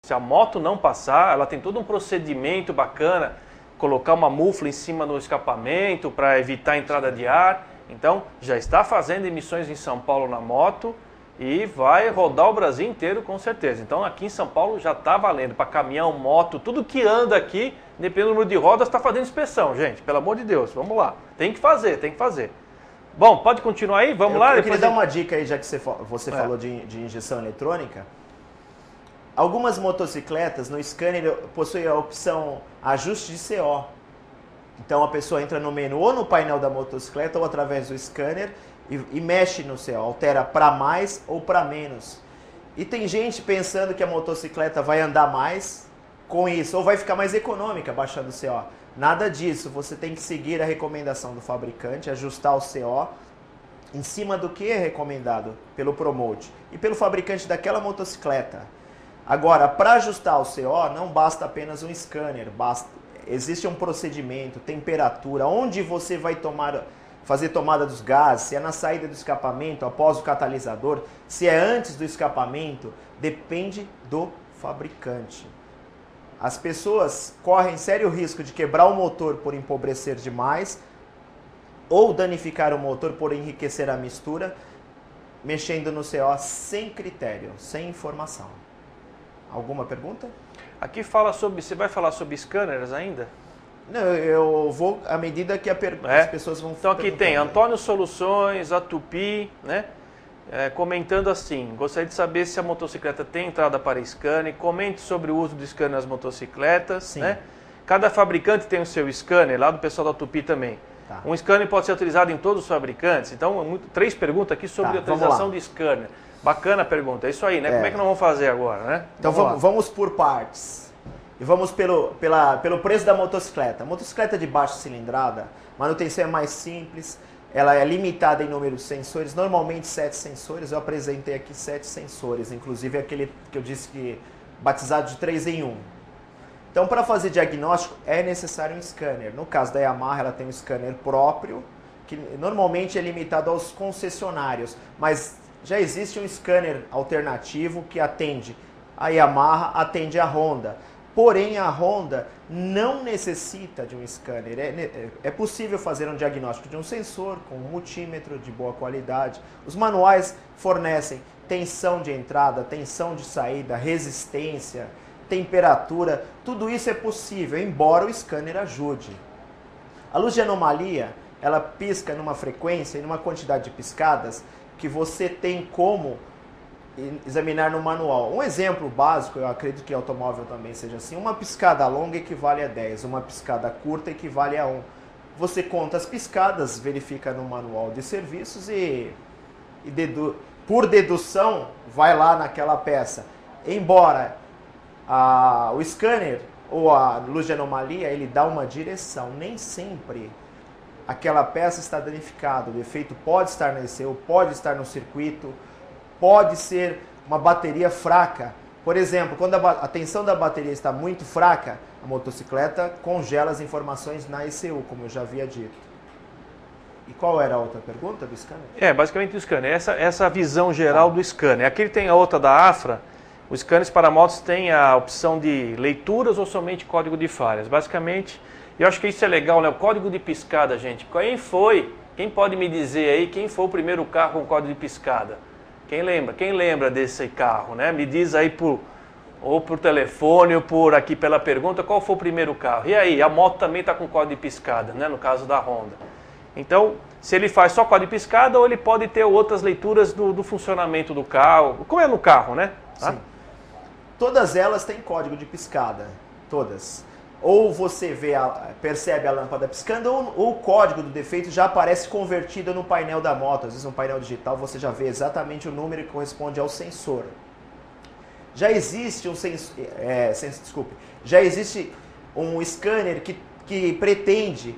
Se a moto não passar, ela tem todo um procedimento bacana, colocar uma mufla em cima do escapamento para evitar a entrada de ar. Então, já está fazendo emissões em São Paulo na moto e vai rodar o Brasil inteiro com certeza. Então, aqui em São Paulo já está valendo para caminhão, moto, tudo que anda aqui, dependendo do número de rodas, está fazendo inspeção, gente. Pelo amor de Deus, vamos lá. Tem que fazer, tem que fazer. Bom, pode continuar aí? Vamos lá? Eu queria dar uma dica aí, já que você falou de injeção eletrônica. Algumas motocicletas no scanner possuem a opção ajuste de CO. Então a pessoa entra no menu ou no painel da motocicleta ou através do scanner e mexe no CO, altera para mais ou para menos. E tem gente pensando que a motocicleta vai andar mais com isso, ou vai ficar mais econômica baixando o CO. Nada disso, você tem que seguir a recomendação do fabricante, ajustar o CO em cima do que é recomendado pelo Promote e pelo fabricante daquela motocicleta. Agora, para ajustar o CO, não basta apenas um scanner, existe um procedimento, temperatura, onde você vai fazer tomada dos gases, se é na saída do escapamento, após o catalisador, se é antes do escapamento, depende do fabricante. As pessoas correm sério risco de quebrar o motor por empobrecer demais ou danificar o motor por enriquecer a mistura, mexendo no CO sem critério, sem informação. Alguma pergunta? Aqui fala sobre, você vai falar sobre scanners ainda? Não, eu vou à medida que as pessoas vão... Então aqui tem Antônio Soluções, a Tupi, né? Comentando assim, gostaria de saber se a motocicleta tem entrada para scanner, comente sobre o uso do scanner nas motocicletas. Sim. Né? Cada fabricante tem o seu scanner, lá do pessoal da Tupi também. Tá. Um scanner pode ser utilizado em todos os fabricantes, então 3 perguntas aqui sobre a utilização de scanner. Bacana a pergunta, é isso aí, né? Como é que nós vamos fazer agora, né? Então vamos por partes. E vamos pelo preço da motocicleta. A motocicleta de baixa cilindrada, manutenção é mais simples, ela é limitada em número de sensores, normalmente 7 sensores, eu apresentei aqui 7 sensores, inclusive aquele que eu disse que batizado de 3 em 1. Então, para fazer diagnóstico é necessário um scanner. No caso da Yamaha, ela tem um scanner próprio, que normalmente é limitado aos concessionários, mas já existe um scanner alternativo que atende a Yamaha, atende a Honda. Porém, a Honda não necessita de um scanner. É possível fazer um diagnóstico de um sensor com um multímetro de boa qualidade. Os manuais fornecem tensão de entrada, tensão de saída, resistência, temperatura. Tudo isso é possível, embora o scanner ajude. A luz de anomalia, ela pisca numa frequência e numa quantidade de piscadas que você tem como examinar no manual. Um exemplo básico, eu acredito que automóvel também seja assim, uma piscada longa equivale a 10, uma piscada curta equivale a 1. Você conta as piscadas, verifica no manual de serviços e por dedução vai lá naquela peça. Embora o scanner ou a luz de anomalia, ele dá uma direção, nem sempre aquela peça está danificada, o defeito pode estar na ECU, pode estar no circuito, pode ser uma bateria fraca. Por exemplo, quando a tensão da bateria está muito fraca, a motocicleta congela as informações na ECU, como eu já havia dito. E qual era a outra pergunta do scanner? Basicamente o scanner. Essa visão geral do scanner. Aqui tem a outra da Afra. Os scanners para motos têm a opção de leituras ou somente código de falhas. Basicamente, eu acho que isso é legal, né? O código de piscada, gente. Quem pode me dizer aí quem foi o primeiro carro com código de piscada? Quem lembra desse carro, né? Me diz aí ou por telefone ou por aqui pela pergunta, qual foi o primeiro carro? E aí, a moto também está com código de piscada, né? No caso da Honda. Então, se ele faz só código de piscada ou ele pode ter outras leituras do funcionamento do carro, como é no carro, né? Tá? Sim. Todas elas têm código de piscada, todas. Ou você percebe a lâmpada piscando, ou o código do defeito já aparece convertido no painel da moto. Às vezes no painel digital você já vê exatamente o número que corresponde ao sensor. Já existe um scanner que pretende,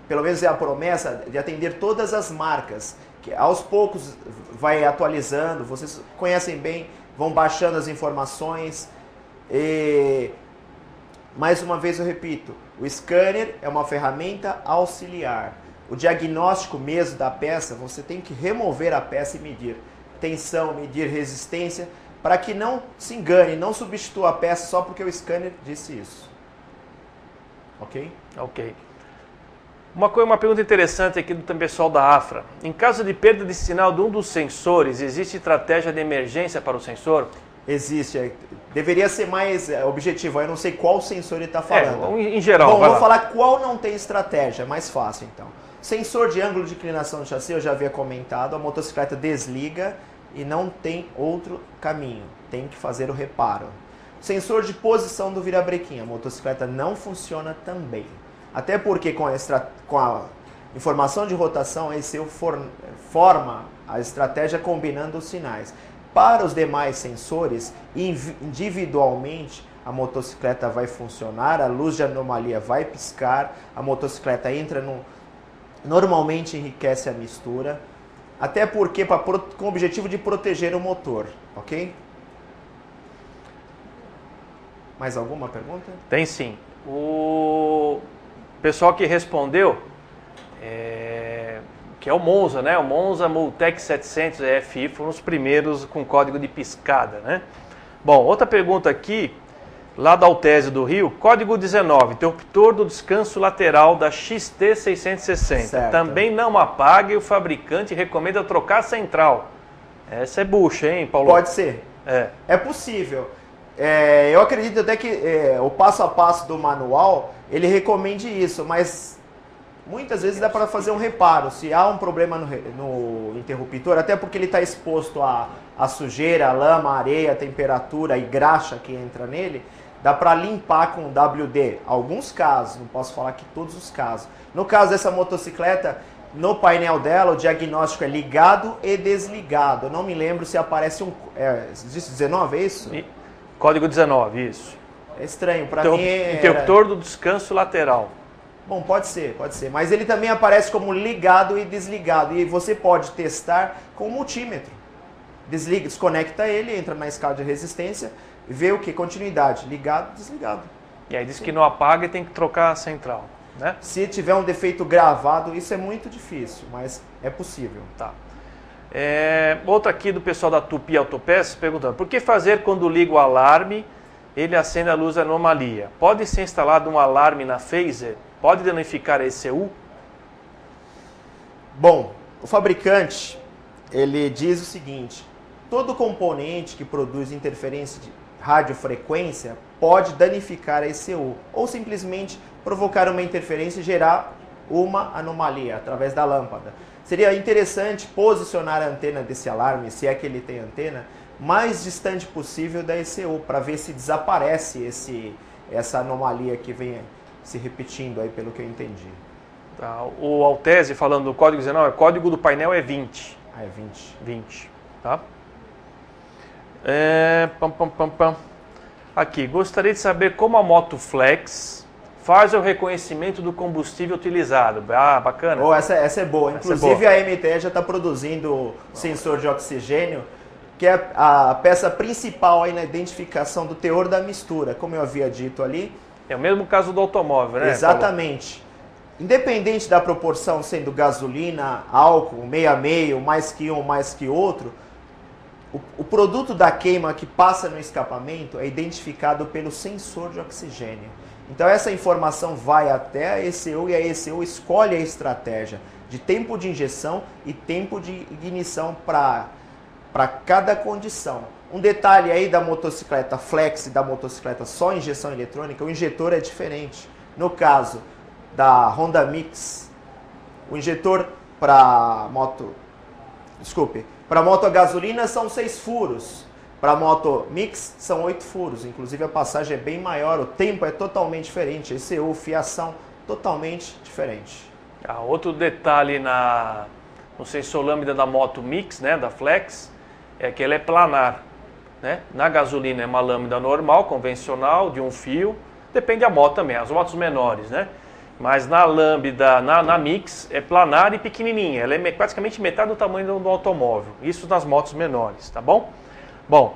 pelo menos é a promessa, de atender todas as marcas, que aos poucos vai atualizando, vocês conhecem bem, vão baixando as informações e... Mais uma vez eu repito, o scanner é uma ferramenta auxiliar. O diagnóstico mesmo da peça, você tem que remover a peça e medir tensão, medir resistência, para que não se engane, não substitua a peça só porque o scanner disse isso. Ok? Ok. Uma pergunta interessante aqui do pessoal da Afra. Em caso de perda de sinal de um dos sensores, existe estratégia de emergência para o sensor? Existe. Deveria ser mais objetivo. Eu não sei qual sensor ele está falando. Em geral. Bom, vou falar qual não tem estratégia. Mais fácil, então. Sensor de ângulo de inclinação do chassi, eu já havia comentado. A motocicleta desliga e não tem outro caminho. Tem que fazer o reparo. Sensor de posição do virabrequim. A motocicleta não funciona também. Até porque com a informação de rotação, a ECU forma a estratégia combinando os sinais. Para os demais sensores, individualmente, a motocicleta vai funcionar, a luz de anomalia vai piscar, a motocicleta entra no... Normalmente enriquece a mistura, até porque com o objetivo de proteger o motor, ok? Mais alguma pergunta? Tem sim. O pessoal que respondeu, que é o Monza, né? O Monza Multec 700 EFI foram os primeiros com código de piscada, né? Bom, outra pergunta aqui, lá da Altese do Rio, código 19, interruptor do descanso lateral da XT660. Certo. Também não apaga e o fabricante recomenda trocar a central. Essa é bucha, hein, Paulo? Pode ser. É possível. Eu acredito até que o passo a passo do manual, ele recomende isso, mas muitas vezes dá para fazer um reparo. Se há um problema no interruptor, até porque ele está exposto à sujeira, à lama, à areia, à temperatura e graxa que entra nele, dá para limpar com WD. Alguns casos, não posso falar que todos os casos. No caso dessa motocicleta, no painel dela, o diagnóstico é ligado e desligado. Eu não me lembro se aparece existe 19, é isso? Código 19, isso. É estranho, para Então, mim interruptor do descanso lateral. Bom, pode ser. Mas ele também aparece como ligado e desligado. E você pode testar com o multímetro. Desliga, desconecta ele, entra na escala de resistência e vê o que? Continuidade. Ligado, desligado. E aí diz que não apaga e tem que trocar a central, né? Se tiver um defeito gravado, isso é muito difícil, mas é possível. Tá. Outra aqui do pessoal da Tupi Autopeças perguntando: por que fazer quando liga o alarme, ele acende a luz da anomalia? Pode ser instalado um alarme na phaser? Pode danificar a ECU? Bom, o fabricante, ele diz o seguinte: todo componente que produz interferência de radiofrequência pode danificar a ECU ou simplesmente provocar uma interferência e gerar uma anomalia através da lâmpada. Seria interessante posicionar a antena desse alarme, se é que ele tem antena, mais distante possível da ECU, para ver se desaparece essa anomalia que vem se repetindo aí, pelo que eu entendi. Tá. O Altese, falando do código 19, o código do painel é 20. É 20. 20, tá? Aqui, gostaria de saber como a Moto Flex faz o reconhecimento do combustível utilizado. Ah, bacana. Essa é boa. Inclusive a MTE já está produzindo sensor de oxigênio, que é a peça principal aí na identificação do teor da mistura, como eu havia dito ali. É o mesmo caso do automóvel, né? Exatamente. Paulo? Independente da proporção sendo gasolina, álcool, meio a meio, mais que um, mais que outro, o produto da queima que passa no escapamento é identificado pelo sensor de oxigênio. Então essa informação vai até a ECU e a ECU escolhe a estratégia de tempo de injeção e tempo de ignição para cada condição. Um detalhe aí da motocicleta Flex e da motocicleta só injeção eletrônica, o injetor é diferente. No caso da Honda Mix, o injetor para moto a gasolina são 6 furos. Para a moto Mix são 8 furos, inclusive a passagem é bem maior, o tempo é totalmente diferente, ECU, fiação, totalmente diferente. Outro detalhe no sensor lambda da moto Mix, né, da Flex, é que ela é planar. Né? Na gasolina é uma lâmina normal, convencional, de um fio, depende da moto também, as motos menores, né? Mas na lambda, na Mix, é planar e pequenininha, ela é praticamente metade do tamanho do automóvel, isso nas motos menores, tá bom? Bom,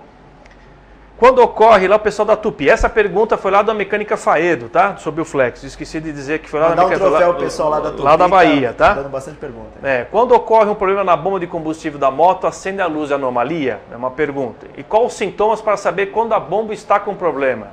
Quando ocorre lá o pessoal da Tupi, essa pergunta foi lá da Mecânica Faedo, tá? Sobre o Flex. Esqueci de dizer que foi lá da Mecânica Faedo. Mandar um troféu ao pessoal lá da Tupi. Lá da Bahia, tá? Dando bastante pergunta. Quando ocorre um problema na bomba de combustível da moto, acende a luz de anomalia? É uma pergunta. E quais os sintomas para saber quando a bomba está com problema?